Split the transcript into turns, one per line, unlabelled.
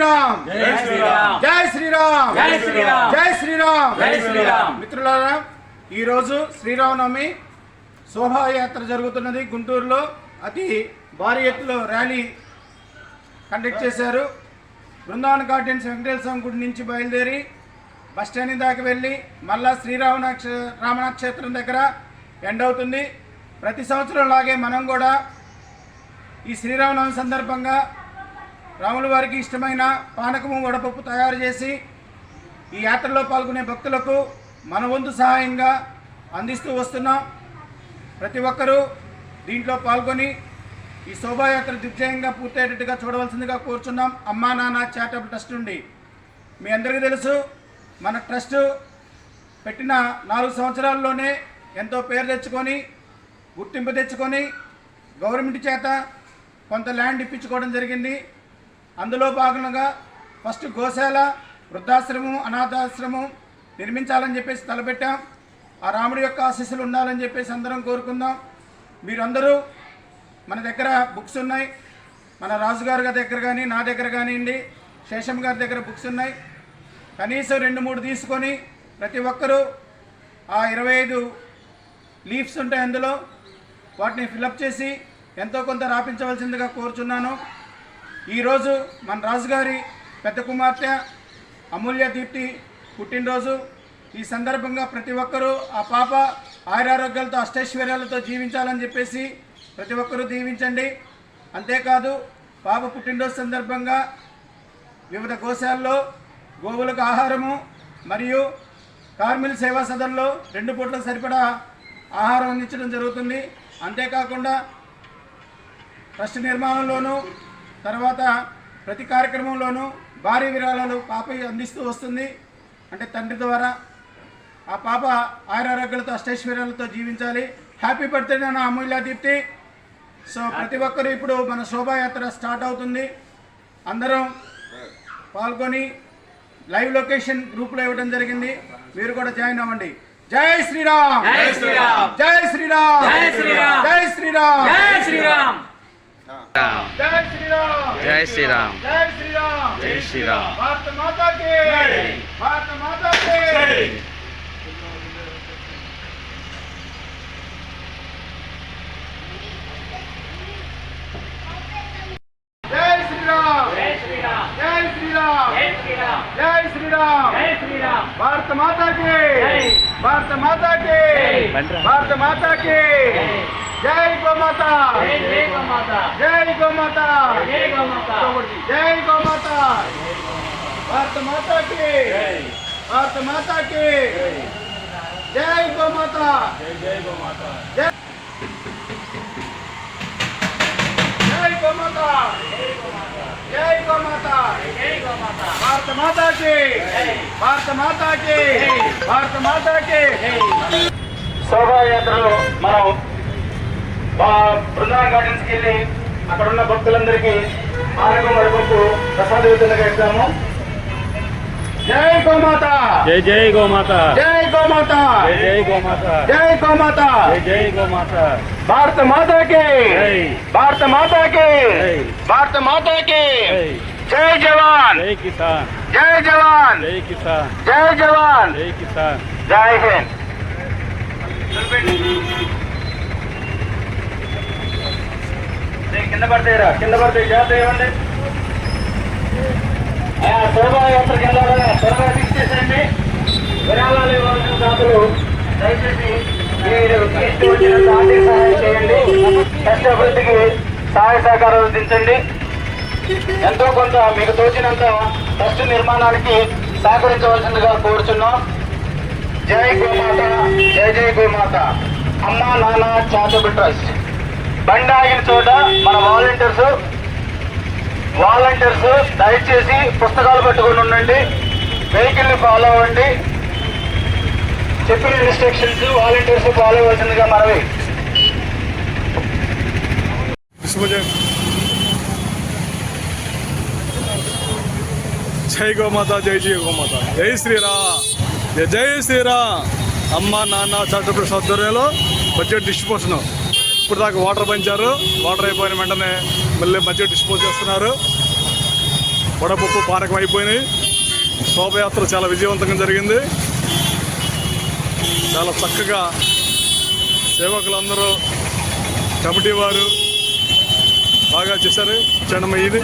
శ్రీరామ్
జై శ్రీరామ్
జై శ్రీరామ్
జై శ్రీరామ్
జై శ్రీరామ్
జై శ్రీరామ్.
మిత్రులారా, ఈరోజు శ్రీరామనవమి శోభాయాత్ర జరుగుతున్నది. గుంటూరులో అతి భారీ ఎత్తులో ర్యాలీ కండక్ట్ చేశారు. బృందావన్ గార్డెన్స్ వెంకటేశ్వర స్వామి గుడి నుంచి బయలుదేరి బస్టాండ్ దాకా వెళ్ళి మళ్ళా రామనాథ క్షేత్రం దగ్గర ఎండ్ అవుతుంది. ప్రతి సంవత్సరం లాగే మనం కూడా ఈ శ్రీరామనవమి సందర్భంగా రాముల వారికి ఇష్టమైన పానకము వడపప్పు తయారు చేసి ఈ యాత్రలో పాల్గొనే భక్తులకు మన వంతు సహాయంగా అందిస్తూ వస్తున్నాం. ప్రతి ఒక్కరూ దీంట్లో పాల్గొని ఈ శోభాయాత్ర దిగ్విజయంగా పూర్తయ్యేటట్టుగా చూడవలసిందిగా కోరుచున్నాం. అమ్మా నాన్న చారిటబుల్ ట్రస్ట్ నుండి మీ అందరికీ తెలుసు, మన ట్రస్ట్ పెట్టిన 4 సంవత్సరాల్లోనే ఎంతో పేరు తెచ్చుకొని గుర్తింపు తెచ్చుకొని గవర్నమెంట్ చేత కొంత ల్యాండ్ ఇప్పించుకోవడం జరిగింది. అందులో భాగంగా ఫస్ట్ గోశాల, వృద్ధాశ్రమం, అనాథాశ్రమం నిర్మించాలని చెప్పేసి తలపెట్టాం. ఆ రాముడి యొక్క ఆశీస్సులు ఉండాలని చెప్పేసి అందరం కోరుకుందాం. మీరందరూ మన దగ్గర బుక్స్ ఉన్నాయి, మన రాజుగారి దగ్గర కానీ నా దగ్గర కానివ్వండి, శేషం గారి దగ్గర బుక్స్ ఉన్నాయి. కనీసం 2-3 తీసుకొని ప్రతి ఒక్కరూ ఆ 25 లీఫ్స్ ఉంటాయి, అందులో వాటిని ఫిలప్ చేసి ఎంతో కొంత రాపించవలసిందిగా కోరుచున్నాను. ఈరోజు మన రాజుగారి పెద్ద కుమార్తె అమూల్య దీప్తి పుట్టినరోజు. ఈ సందర్భంగా ప్రతి ఒక్కరూ ఆ పాప ఆయురారోగ్యాలతో అష్టైశ్వర్యాలతో జీవించాలని చెప్పేసి ప్రతి ఒక్కరూ దీవించండి. అంతేకాదు పాప పుట్టినరోజు సందర్భంగా వివిధ గోశాలలో గోవులకు ఆహారము మరియు కార్మిల్ సేవా సదన్లో 2 పూటలకు సరిపడా ఆహారం అందించడం జరుగుతుంది. అంతేకాకుండా ట్రస్ట్ నిర్మాణంలోనూ తర్వాత ప్రతి కార్యక్రమంలోనూ భారీ విరాళాలు పాప అందిస్తూ వస్తుంది. అంటే తండ్రి ద్వారా ఆ పాప ఆయురారోగ్యాలతో అష్టైశ్వర్యాలతో జీవించాలి. హ్యాపీ బర్త్డే నా అమూల్య దీప్తి. సో ప్రతి ఒక్కరు ఇప్పుడు మన శోభాయాత్ర స్టార్ట్ అవుతుంది. అందరం పాల్గొని లైవ్ లొకేషన్ గ్రూప్లో ఇవ్వడం జరిగింది, మీరు కూడా జాయిన్ అవ్వండి. జై శ్రీరామ్
జై శ్రీరామ్
జై శ్రీరామ్
జై శ్రీరామ్
జై శ్రీరామ్
జై శ్రీరామ్
జై శ్రీరామ్
జై శ్రీరామ్
జై శ్రీరామ్
జై శ్రీరామ్
భారత మాతా కీ భారత మాతా కీ జై శ్రీరామ్
జై శ్రీరామ్
జై శ్రీరామ్
జై శ్రీరామ్
జై శ్రీరామ్
జై శ్రీరామ్
భారత మాతా కీ
జై
భారత మాతా కీ భారత మాతా కీ జై గోమాతా
జై జై గోమాతా
జై గోమాతా
జై గోమాతా
జై గోమాతా భారత మాతా కీ భారత మాతా కీ జై గోమాతా
జై గోమాతా
జై గోమాతా జై గోమాతా
జై గోమాతా
భారత మాతా కీ భారత మాతా కీ భారత మాతా కీ. శోభాయాత్రలో మనం బృందావన్ గార్డెన్స్కి వెళ్ళి అక్కడ ఉన్న భక్తులందరికీ ఆరోగ్యం వరకు ప్రసాద విధంగా ఇస్తాము. జై గోమాత
జై జై గోమాత
జై గోమాత
జై జై గోమాత
జై గోమాత
జై జై గోమాత
భారత మాతాకి
జై
భారత మాతాకి
జై
భారత మాతాకి
జై
జై జవాన్
జై కిసాన్
జై జవాన్
జై కిసాన్
జై జవాన్
జై కిసాన్
జై హింద్. కింద పడతాయిరా, కింద పడతాయి, జాగ్రత్త ఇవ్వండి. శోభాయాత్రకి వెళ్ళాలని త్వరగా తీసేసేయండి. విరాళాలు ఇవ్వాల్సిన దాతలు దయచేసి మీరు వచ్చినంత ఆర్థిక సహాయం చేయండి. ట్రస్ట్ అభివృద్ధికి సహాయ సహకారాలు అందించండి. ఎంతో కొంత మీకు తోచినంత ట్రస్ట్ నిర్మాణానికి సహకరించవలసిందిగా కోరుచున్నాం. జై గోమాత జై జై గోమాత. అమ్మా నాన్న చారిటబుల్ ట్రస్ట్. బండి ఆగిన చోట మన వాలంటీర్స్ దయచేసి పుస్తకాలు పట్టుకుని ఉండండి, వెహికల్ని ఫాలో అవ్వండి. చెప్పిన ఇన్స్ట్రక్షన్స్ వాలంటీర్స్ ఫాలో అవ్వాల్సిందిగా మనవి.
జై గోమాత జై జై గోమాత జై శ్రీరామ్ జై జై శ్రీరామ్. అమ్మ నాన్న చారిటబుల్ ఆధ్వర్యంలో బడ్జెట్ డిస్ట్రిబ్యూషన్. ఇప్పుడు దాకా వాటర్ పంచారు, వాటర్ అయిపోయిన వెంటనే మళ్ళీ బడ్జెట్ డిస్పోజ్ చేస్తున్నారు. వడపప్పు పానకం అయిపోయినాయి. శోభయాత్ర చాలా విజయవంతంగా జరిగింది. చాలా చక్కగా సేవకులందరూ కమిటీ వారు బాగా చేశారు. చెన్నమ్మ ఇది